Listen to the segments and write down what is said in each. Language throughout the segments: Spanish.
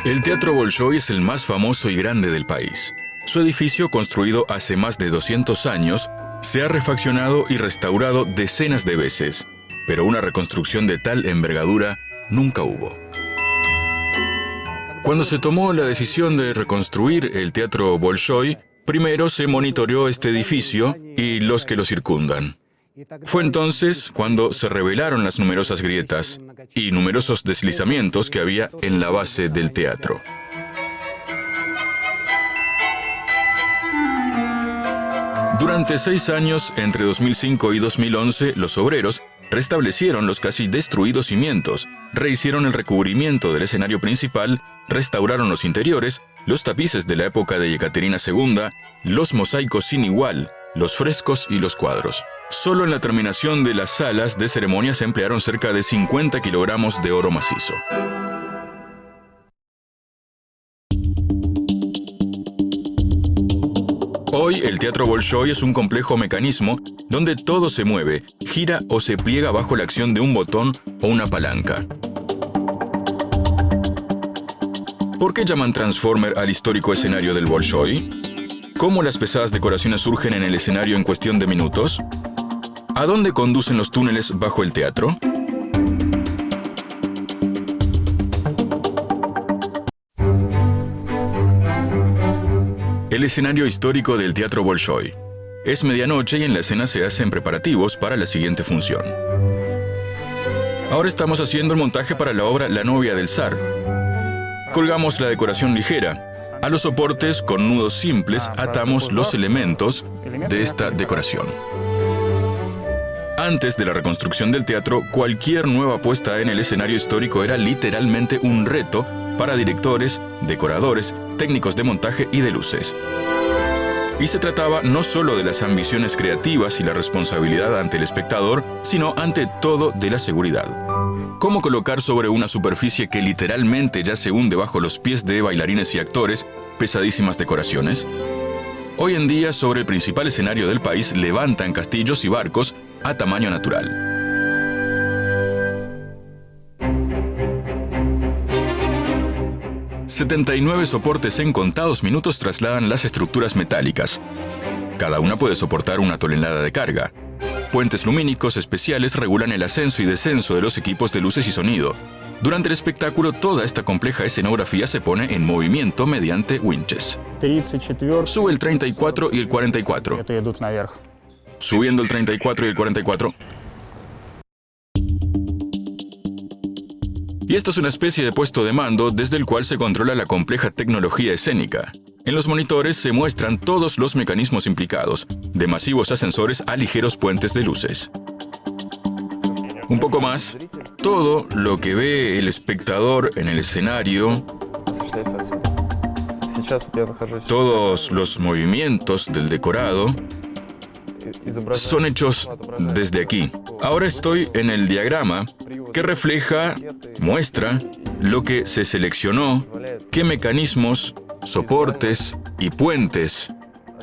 El Teatro Bolshoi es el más famoso y grande del país. Su edificio, construido hace más de 200 años, se ha refaccionado y restaurado decenas de veces, pero una reconstrucción de tal envergadura nunca hubo. Cuando se tomó la decisión de reconstruir el Teatro Bolshoi, primero se monitoreó este edificio y los que lo circundan. Fue entonces cuando se revelaron las numerosas grietas y numerosos deslizamientos que había en la base del teatro. Durante 6 años, entre 2005 y 2011, los obreros restablecieron los casi destruidos cimientos, rehicieron el recubrimiento del escenario principal, restauraron los interiores, los tapices de la época de Yekaterina II, los mosaicos sin igual, los frescos y los cuadros. Solo en la terminación de las salas de ceremonia se emplearon cerca de 50 kilogramos de oro macizo. Hoy, el Teatro Bolshoi es un complejo mecanismo donde todo se mueve, gira o se pliega bajo la acción de un botón o una palanca. ¿Por qué llaman Transformer al histórico escenario del Bolshoi? ¿Cómo las pesadas decoraciones surgen en el escenario en cuestión de minutos? ¿A dónde conducen los túneles bajo el teatro? El escenario histórico del Teatro Bolshoi. Es medianoche y en la escena se hacen preparativos para la siguiente función. Ahora estamos haciendo el montaje para la obra La novia del zar. Colgamos la decoración ligera. A los soportes con nudos simples atamos los elementos de esta decoración. Antes de la reconstrucción del teatro, cualquier nueva puesta en el escenario histórico era literalmente un reto para directores, decoradores, técnicos de montaje y de luces. Y se trataba no solo de las ambiciones creativas y la responsabilidad ante el espectador, sino ante todo de la seguridad. ¿Cómo colocar sobre una superficie que literalmente ya se hunde bajo los pies de bailarines y actores pesadísimas decoraciones? Hoy en día, sobre el principal escenario del país, levantan castillos y barcos a tamaño natural. ...79 soportes en contados minutos trasladan las estructuras metálicas. Cada una puede soportar una tonelada de carga. Puentes lumínicos especiales regulan el ascenso y descenso de los equipos de luces y sonido. Durante el espectáculo, toda esta compleja escenografía se pone en movimiento mediante winches. Sube el 34 y el 44. Subiendo el 34 y el 44. Y esto es una especie de puesto de mando desde el cual se controla la compleja tecnología escénica. En los monitores se muestran todos los mecanismos implicados, de masivos ascensores a ligeros puentes de luces. Un poco más, todo lo que ve el espectador en el escenario, todos los movimientos del decorado, son hechos desde aquí. Ahora estoy en el diagrama que muestra lo que se seleccionó, qué mecanismos, soportes y puentes,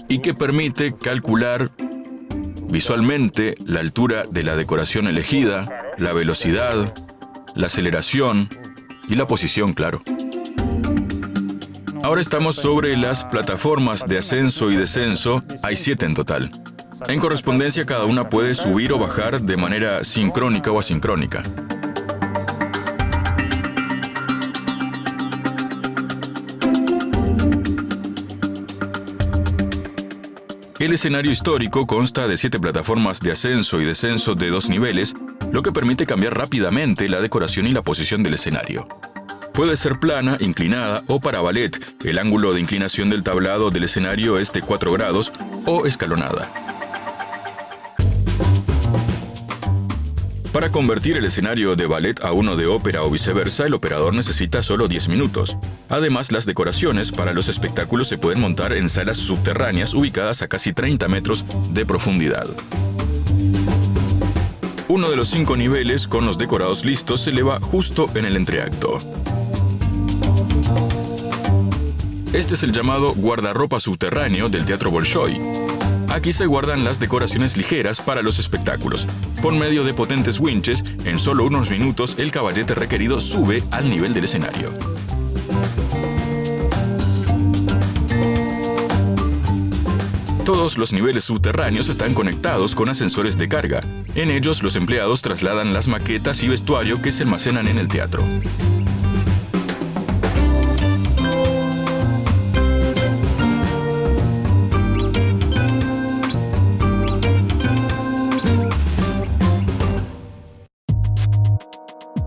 y que permite calcular visualmente la altura de la decoración elegida, la velocidad, la aceleración y la posición, claro. Ahora estamos sobre las plataformas de ascenso y descenso, hay 7 en total. En correspondencia, cada una puede subir o bajar de manera sincrónica o asincrónica. El escenario histórico consta de 7 plataformas de ascenso y descenso de 2 niveles, lo que permite cambiar rápidamente la decoración y la posición del escenario. Puede ser plana, inclinada o para ballet. El ángulo de inclinación del tablado del escenario es de 4 grados o escalonada. Para convertir el escenario de ballet a uno de ópera o viceversa, el operador necesita solo 10 minutos. Además, las decoraciones para los espectáculos se pueden montar en salas subterráneas ubicadas a casi 30 metros de profundidad. Uno de los 5 niveles con los decorados listos se eleva justo en el entreacto. Este es el llamado guardarropa subterráneo del Teatro Bolshoi. Aquí se guardan las decoraciones ligeras para los espectáculos. Por medio de potentes winches, en solo unos minutos el caballete requerido sube al nivel del escenario. Todos los niveles subterráneos están conectados con ascensores de carga. En ellos, los empleados trasladan las maquetas y vestuario que se almacenan en el teatro.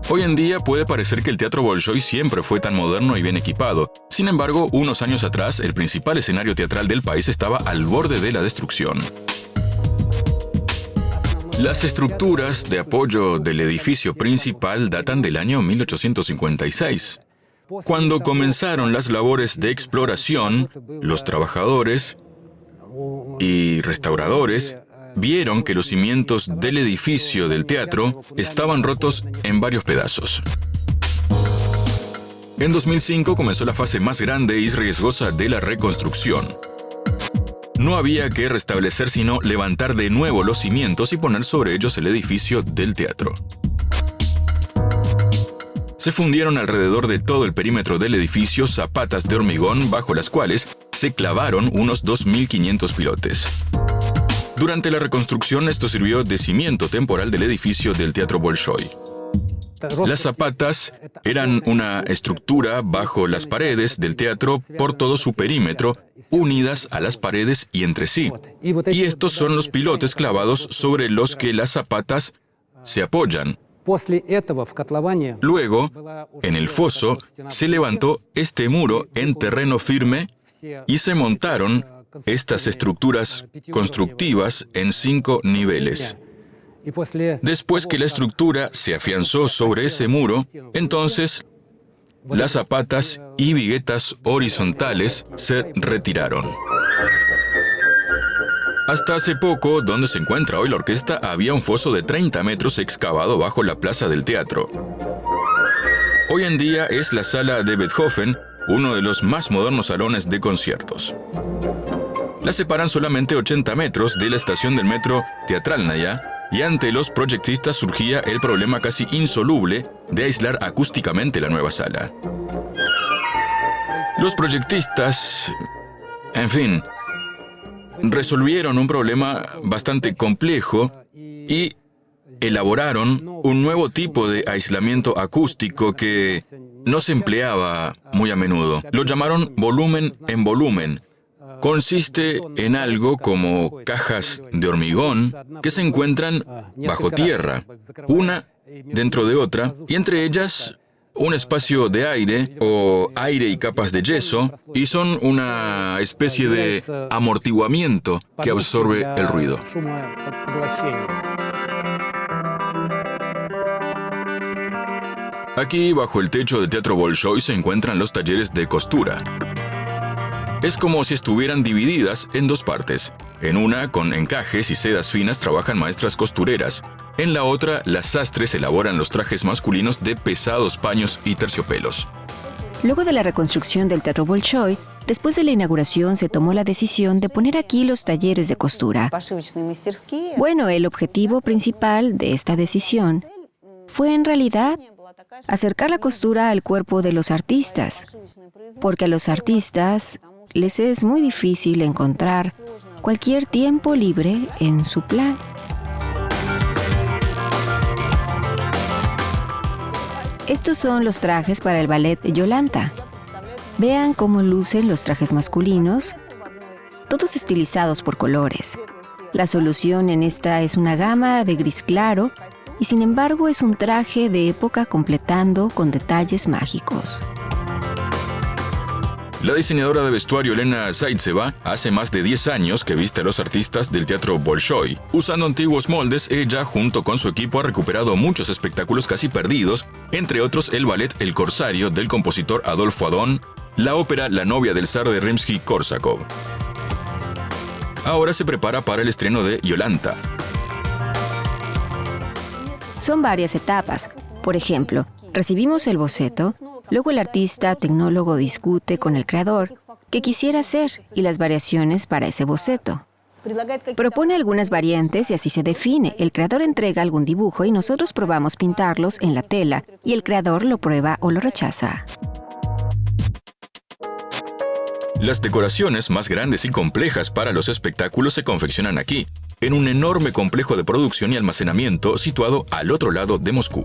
Hoy en día puede parecer que el Teatro Bolshoi siempre fue tan moderno y bien equipado. Sin embargo, unos años atrás, el principal escenario teatral del país estaba al borde de la destrucción. Las estructuras de apoyo del edificio principal datan del año 1856. Cuando comenzaron las labores de exploración, los trabajadores y restauradores vieron que los cimientos del edificio del teatro estaban rotos en varios pedazos. En 2005 comenzó la fase más grande y riesgosa de la reconstrucción. No había que restablecer sino levantar de nuevo los cimientos y poner sobre ellos el edificio del teatro. Se fundieron alrededor de todo el perímetro del edificio zapatas de hormigón bajo las cuales se clavaron unos 2.500 pilotes. Durante la reconstrucción, esto sirvió de cimiento temporal del edificio del Teatro Bolshoi. Las zapatas eran una estructura bajo las paredes del teatro por todo su perímetro, unidas a las paredes y entre sí. Y estos son los pilotes clavados sobre los que las zapatas se apoyan. Luego, en el foso, se levantó este muro en terreno firme y se montaron estas estructuras constructivas en 5 niveles. Después que la estructura se afianzó sobre ese muro, entonces las zapatas y viguetas horizontales se retiraron. Hasta hace poco, donde se encuentra hoy la orquesta, había un foso de 30 metros excavado bajo la plaza del teatro. Hoy en día es la sala de Beethoven, uno de los más modernos salones de conciertos. La separan solamente 80 metros de la estación del metro Teatralnaya, y ante los proyectistas surgía el problema casi insoluble de aislar acústicamente la nueva sala. Los proyectistas, en fin, resolvieron un problema bastante complejo y elaboraron un nuevo tipo de aislamiento acústico que no se empleaba muy a menudo. Lo llamaron volumen en volumen. Consiste en algo como cajas de hormigón que se encuentran bajo tierra, una dentro de otra, y entre ellas un espacio de aire o aire y capas de yeso, y son una especie de amortiguamiento que absorbe el ruido. Aquí, bajo el techo del Teatro Bolshoi, se encuentran los talleres de costura. Es como si estuvieran divididas en 2 partes. En una, con encajes y sedas finas, trabajan maestras costureras. En la otra, las sastres elaboran los trajes masculinos de pesados paños y terciopelos. Luego de la reconstrucción del Teatro Bolshoi, después de la inauguración se tomó la decisión de poner aquí los talleres de costura. Bueno, el objetivo principal de esta decisión fue en realidad acercar la costura al cuerpo de los artistas, porque a los artistas les es muy difícil encontrar cualquier tiempo libre en su plan. Estos son los trajes para el ballet Yolanta. Vean cómo lucen los trajes masculinos, todos estilizados por colores. La solución en esta es una gama de gris claro y sin embargo es un traje de época completando con detalles mágicos. La diseñadora de vestuario Elena Zaitseva hace más de 10 años que viste a los artistas del Teatro Bolshoi. Usando antiguos moldes, ella, junto con su equipo, ha recuperado muchos espectáculos casi perdidos, entre otros el ballet El Corsario del compositor Adolfo Adón, la ópera La novia del zar de Rimsky-Korsakov. Ahora se prepara para el estreno de Yolanta. Son varias etapas. Por ejemplo, recibimos el boceto, luego el artista tecnólogo discute con el creador qué quisiera hacer y las variaciones para ese boceto. Propone algunas variantes y así se define. El creador entrega algún dibujo y nosotros probamos pintarlos en la tela y el creador lo prueba o lo rechaza. Las decoraciones más grandes y complejas para los espectáculos se confeccionan aquí, en un enorme complejo de producción y almacenamiento situado al otro lado de Moscú.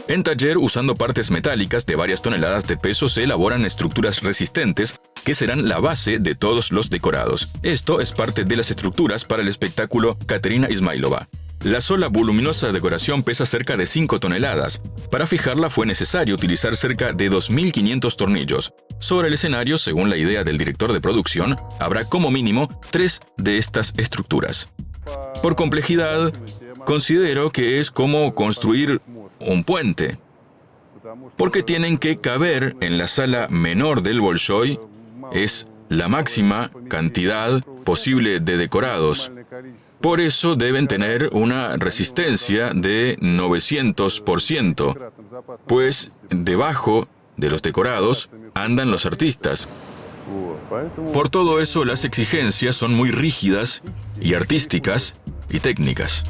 En taller, usando partes metálicas de varias toneladas de peso, se elaboran estructuras resistentes que serán la base de todos los decorados. Esto es parte de las estructuras para el espectáculo Katerina Izmailova. La sola voluminosa decoración pesa cerca de 5 toneladas. Para fijarla fue necesario utilizar cerca de 2.500 tornillos. Sobre el escenario, según la idea del director de producción, habrá como mínimo 3 de estas estructuras. Por complejidad, considero que es como construir un puente, porque tienen que caber en la sala menor del Bolshoi. Es la máxima cantidad posible de decorados. Por eso deben tener una resistencia de 900%, pues debajo de los decorados andan los artistas. Por todo eso, las exigencias son muy rígidas y artísticas y técnicas.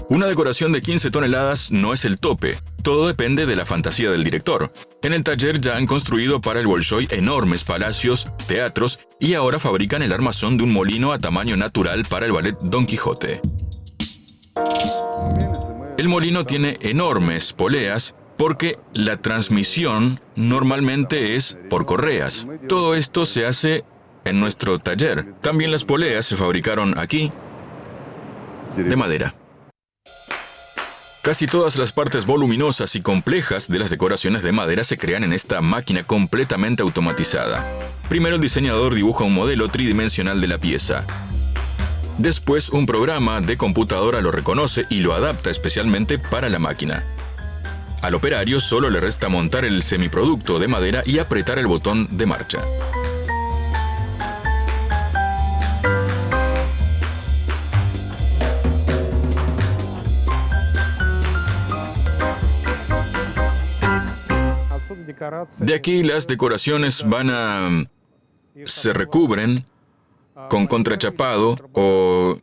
Una decoración de 15 toneladas no es el tope. Todo depende de la fantasía del director. En el taller ya han construido para el Bolshoi enormes palacios, teatros y ahora fabrican el armazón de un molino a tamaño natural para el ballet Don Quijote. El molino tiene enormes poleas porque la transmisión normalmente es por correas. Todo esto se hace en nuestro taller. También las poleas se fabricaron aquí de madera. Casi todas las partes voluminosas y complejas de las decoraciones de madera se crean en esta máquina completamente automatizada. Primero el diseñador dibuja un modelo tridimensional de la pieza. Después un programa de computadora lo reconoce y lo adapta especialmente para la máquina. Al operario solo le resta montar el semiproducto de madera y apretar el botón de marcha. De aquí las decoraciones se recubren con contrachapado o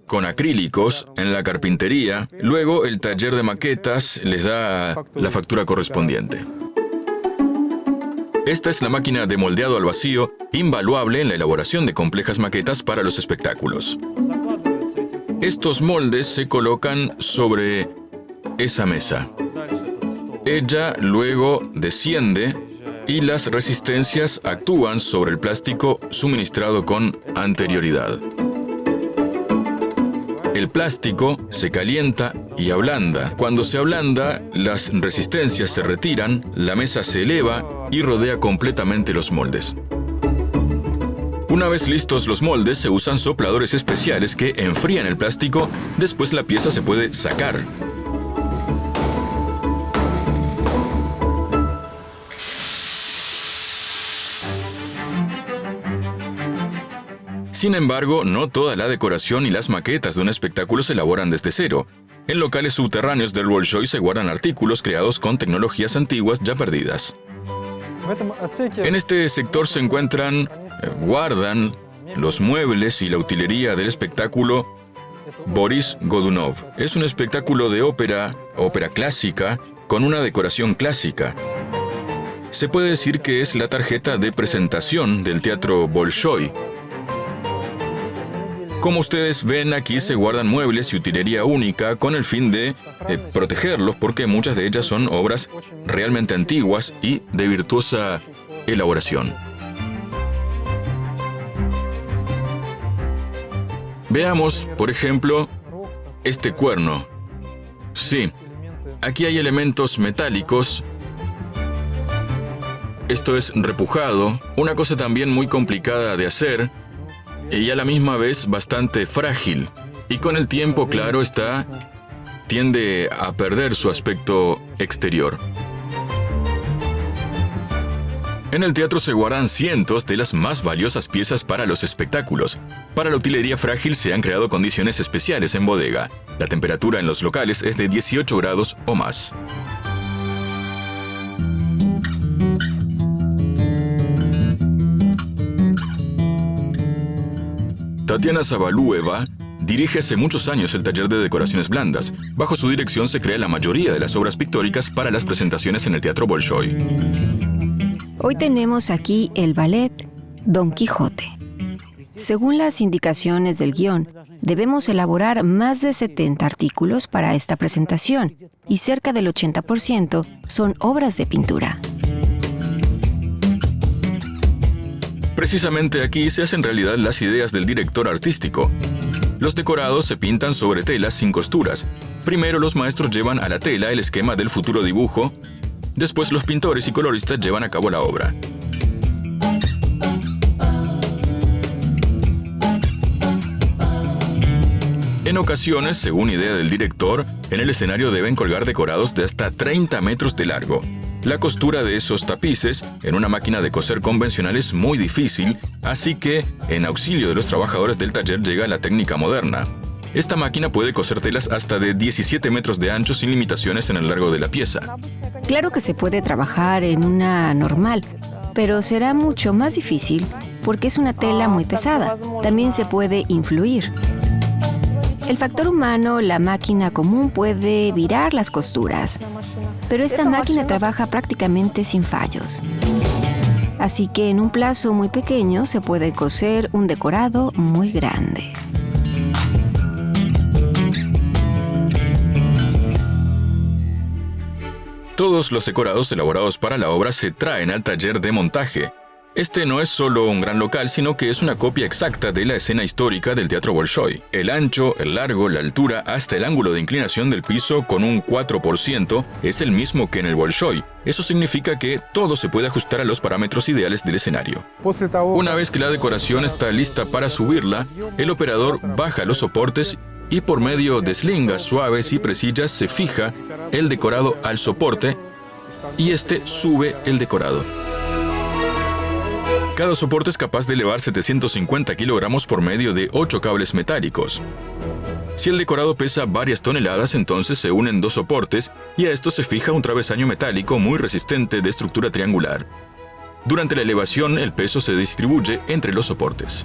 con acrílicos en la carpintería. Luego el taller de maquetas les da la factura correspondiente. Esta es la máquina de moldeado al vacío, invaluable en la elaboración de complejas maquetas para los espectáculos. Estos moldes se colocan sobre esa mesa. Ella luego desciende y las resistencias actúan sobre el plástico suministrado con anterioridad. El plástico se calienta y ablanda. Cuando se ablanda, las resistencias se retiran, la mesa se eleva y rodea completamente los moldes. Una vez listos los moldes, se usan sopladores especiales que enfrían el plástico. Después la pieza se puede sacar. Sin embargo, no toda la decoración y las maquetas de un espectáculo se elaboran desde cero. En locales subterráneos del Bolshoi se guardan artículos creados con tecnologías antiguas ya perdidas. En este sector se guardan los muebles y la utilería del espectáculo Boris Godunov. Es un espectáculo de ópera clásica, con una decoración clásica. Se puede decir que es la tarjeta de presentación del teatro Bolshoi. Como ustedes ven, aquí se guardan muebles y utilería única con el fin de protegerlos, porque muchas de ellas son obras realmente antiguas y de virtuosa elaboración. Veamos, por ejemplo, este cuerno. Sí, aquí hay elementos metálicos. Esto es repujado, una cosa también muy complicada de hacer, y a la misma vez bastante frágil, y con el tiempo, claro está, tiende a perder su aspecto exterior. En el teatro se guardan cientos de las más valiosas piezas para los espectáculos. Para la utilería frágil se han creado condiciones especiales en bodega. La temperatura en los locales es de 18 grados o más. Tatiana Zabalueva dirige hace muchos años el taller de decoraciones blandas. Bajo su dirección se crea la mayoría de las obras pictóricas para las presentaciones en el Teatro Bolshoi. Hoy tenemos aquí el ballet Don Quijote. Según las indicaciones del guión, debemos elaborar más de 70 artículos para esta presentación y cerca del 80% son obras de pintura. Precisamente aquí se hacen realidad las ideas del director artístico. Los decorados se pintan sobre telas sin costuras. Primero los maestros llevan a la tela el esquema del futuro dibujo, después los pintores y coloristas llevan a cabo la obra. En ocasiones, según idea del director, en el escenario deben colgar decorados de hasta 30 metros de largo. La costura de esos tapices en una máquina de coser convencional es muy difícil, así que, en auxilio de los trabajadores del taller llega la técnica moderna. Esta máquina puede coser telas hasta de 17 metros de ancho sin limitaciones en el largo de la pieza. Claro que se puede trabajar en una normal, pero será mucho más difícil porque es una tela muy pesada. También se puede influir. El factor humano, la máquina común, puede virar las costuras, pero esta máquina trabaja prácticamente sin fallos. Así que en un plazo muy pequeño se puede coser un decorado muy grande. Todos los decorados elaborados para la obra se traen al taller de montaje. Este no es solo un gran local, sino que es una copia exacta de la escena histórica del Teatro Bolshoi. El ancho, el largo, la altura, hasta el ángulo de inclinación del piso con un 4% es el mismo que en el Bolshoi. Eso significa que todo se puede ajustar a los parámetros ideales del escenario. Una vez que la decoración está lista para subirla, el operador baja los soportes y por medio de slingas suaves y presillas se fija el decorado al soporte y este sube el decorado. Cada soporte es capaz de elevar 750 kilogramos por medio de 8 cables metálicos. Si el decorado pesa varias toneladas, entonces se unen dos soportes y a esto se fija un travesaño metálico muy resistente de estructura triangular. Durante la elevación, el peso se distribuye entre los soportes.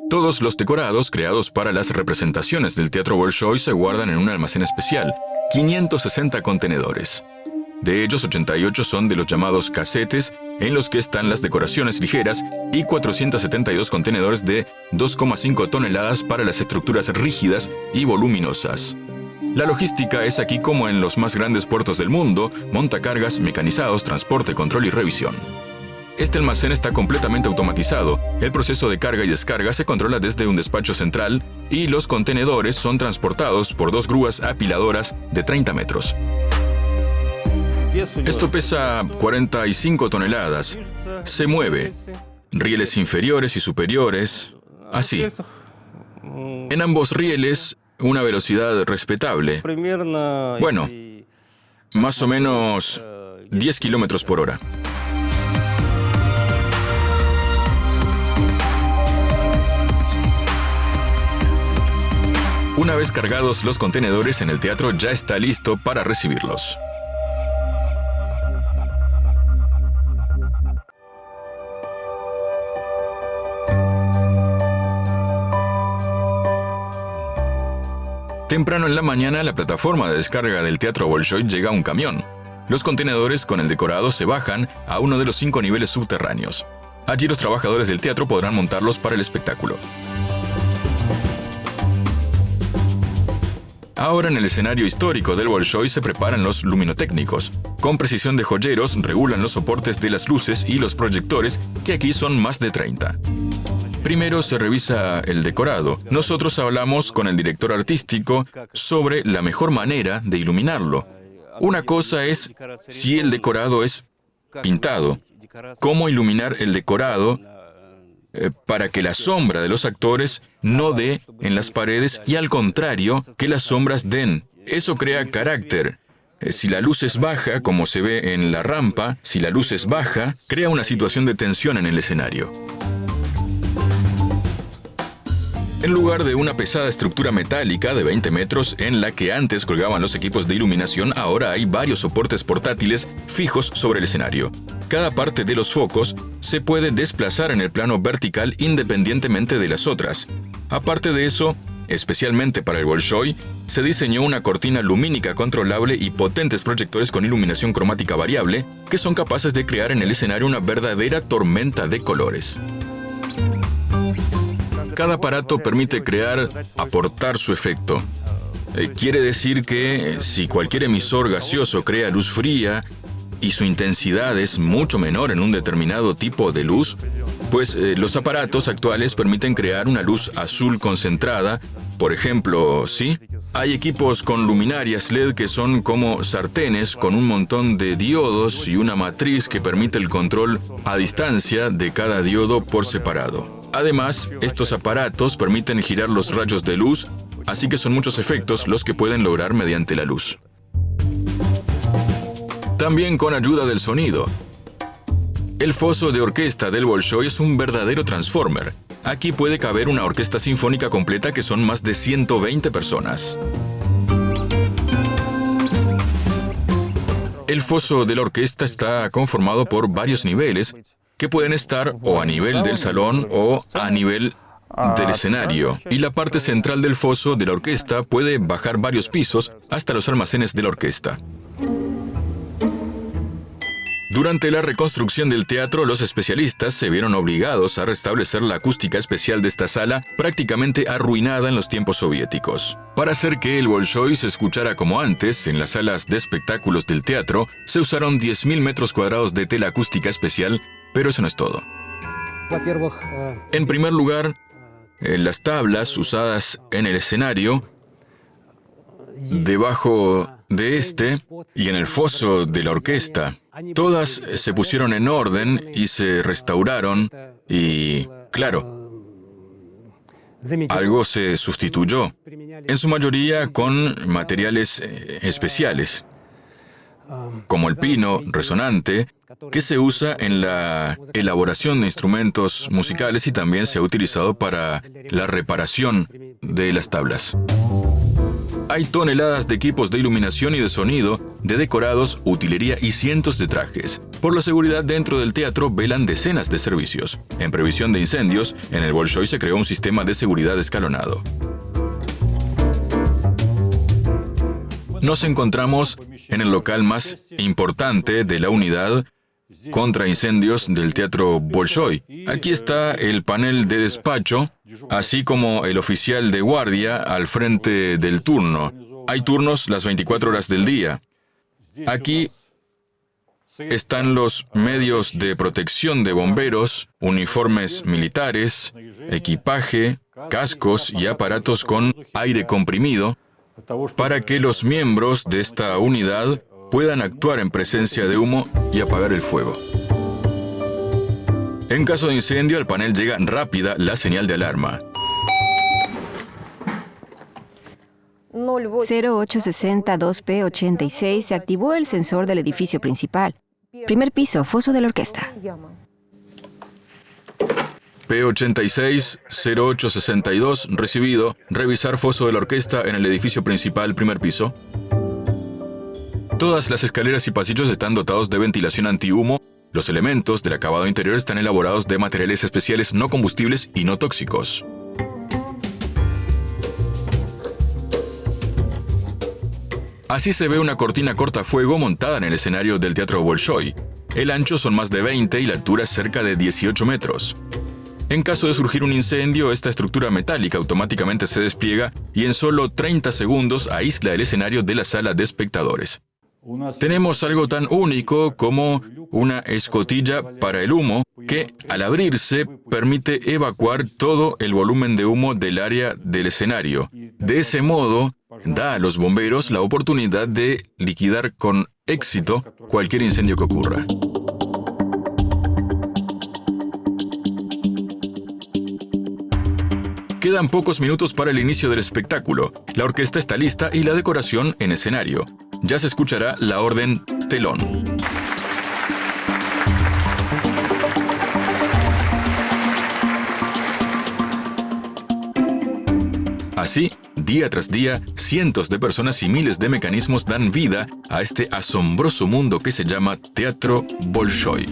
Todos los decorados creados para las representaciones del Teatro Bolshoi se guardan en un almacén especial, 560 contenedores. De ellos, 88 son de los llamados casetes, en los que están las decoraciones ligeras, y 472 contenedores de 2,5 toneladas para las estructuras rígidas y voluminosas. La logística es aquí como en los más grandes puertos del mundo: montacargas, mecanizados, transporte, control y revisión. Este almacén está completamente automatizado. El proceso de carga y descarga se controla desde un despacho central y los contenedores son transportados por dos grúas apiladoras de 30 metros. Esto pesa 45 toneladas. Se mueve. Rieles inferiores y superiores. Así. En ambos rieles, una velocidad respetable. Bueno, más o menos 10 kilómetros por hora. Una vez cargados los contenedores, en el teatro ya está listo para recibirlos. Temprano en la mañana, a la plataforma de descarga del Teatro Bolshoi llega un camión. Los contenedores con el decorado se bajan a uno de los 5 niveles subterráneos. Allí los trabajadores del teatro podrán montarlos para el espectáculo. Ahora en el escenario histórico del Bolshoi se preparan los luminotécnicos. Con precisión de joyeros regulan los soportes de las luces y los proyectores, que aquí son más de 30. Primero se revisa el decorado. Nosotros hablamos con el director artístico sobre la mejor manera de iluminarlo. Una cosa es si el decorado es pintado. ¿Cómo iluminar el decorado para que la sombra de los actores no dé en las paredes y al contrario, que las sombras den? Eso crea carácter. Si la luz es baja, como se ve en la rampa, si la luz es baja, crea una situación de tensión en el escenario. En lugar de una pesada estructura metálica de 20 metros en la que antes colgaban los equipos de iluminación, ahora hay varios soportes portátiles fijos sobre el escenario. Cada parte de los focos se puede desplazar en el plano vertical independientemente de las otras. Aparte de eso, especialmente para el Bolshoi, se diseñó una cortina lumínica controlable y potentes proyectores con iluminación cromática variable que son capaces de crear en el escenario una verdadera tormenta de colores. Cada aparato permite aportar su efecto. Quiere decir que si cualquier emisor gaseoso crea luz fría y su intensidad es mucho menor en un determinado tipo de luz, pues los aparatos actuales permiten crear una luz azul concentrada. Por ejemplo, ¿sí? Hay equipos con luminarias LED que son como sartenes con un montón de diodos y una matriz que permite el control a distancia de cada diodo por separado. Además, estos aparatos permiten girar los rayos de luz, así que son muchos efectos los que pueden lograr mediante la luz. También con ayuda del sonido. El foso de orquesta del Bolshoi es un verdadero transformer. Aquí puede caber una orquesta sinfónica completa que son más de 120 personas. El foso de la orquesta está conformado por varios niveles que pueden estar o a nivel del salón o a nivel del escenario. Y la parte central del foso de la orquesta puede bajar varios pisos hasta los almacenes de la orquesta. Durante la reconstrucción del teatro, los especialistas se vieron obligados a restablecer la acústica especial de esta sala, prácticamente arruinada en los tiempos soviéticos. Para hacer que el Bolshoi se escuchara como antes, en las salas de espectáculos del teatro, se usaron 10.000 metros cuadrados de tela acústica especial, pero eso no es todo. En primer lugar, las tablas usadas en el escenario, debajo de este y en el foso de la orquesta, todas se pusieron en orden y se restauraron y, claro, algo se sustituyó, en su mayoría con materiales especiales, como el pino resonante, que se usa en la elaboración de instrumentos musicales y también se ha utilizado para la reparación de las tablas. Hay toneladas de equipos de iluminación y de sonido, de decorados, utilería y cientos de trajes. Por la seguridad dentro del teatro velan decenas de servicios. En previsión de incendios, en el Bolshoi se creó un sistema de seguridad escalonado. Nos encontramos en el local más importante de la unidad contra incendios del Teatro Bolshoi. Aquí está el panel de despacho, así como el oficial de guardia al frente del turno. Hay turnos las 24 horas del día. Aquí están los medios de protección de bomberos, uniformes militares, equipaje, cascos y aparatos con aire comprimido para que los miembros de esta unidad puedan actuar en presencia de humo y apagar el fuego. En caso de incendio, al panel llega rápida la señal de alarma. 0860-2P86 se activó el sensor del edificio principal. Primer piso, foso de la orquesta. P86-0862, recibido. Revisar foso de la orquesta en el edificio principal, primer piso. Todas las escaleras y pasillos están dotados de ventilación antihumo. Los elementos del acabado interior están elaborados de materiales especiales no combustibles y no tóxicos. Así se ve una cortina cortafuego montada en el escenario del Teatro Bolshoi. El ancho son más de 20 y la altura es cerca de 18 metros. En caso de surgir un incendio, esta estructura metálica automáticamente se despliega y en solo 30 segundos aísla el escenario de la sala de espectadores. Tenemos algo tan único como una escotilla para el humo que, al abrirse, permite evacuar todo el volumen de humo del área del escenario. De ese modo, da a los bomberos la oportunidad de liquidar con éxito cualquier incendio que ocurra. Quedan pocos minutos para el inicio del espectáculo. La orquesta está lista y la decoración en escenario. Ya se escuchará la orden telón. Así, día tras día, cientos de personas y miles de mecanismos dan vida a este asombroso mundo que se llama Teatro Bolshoi.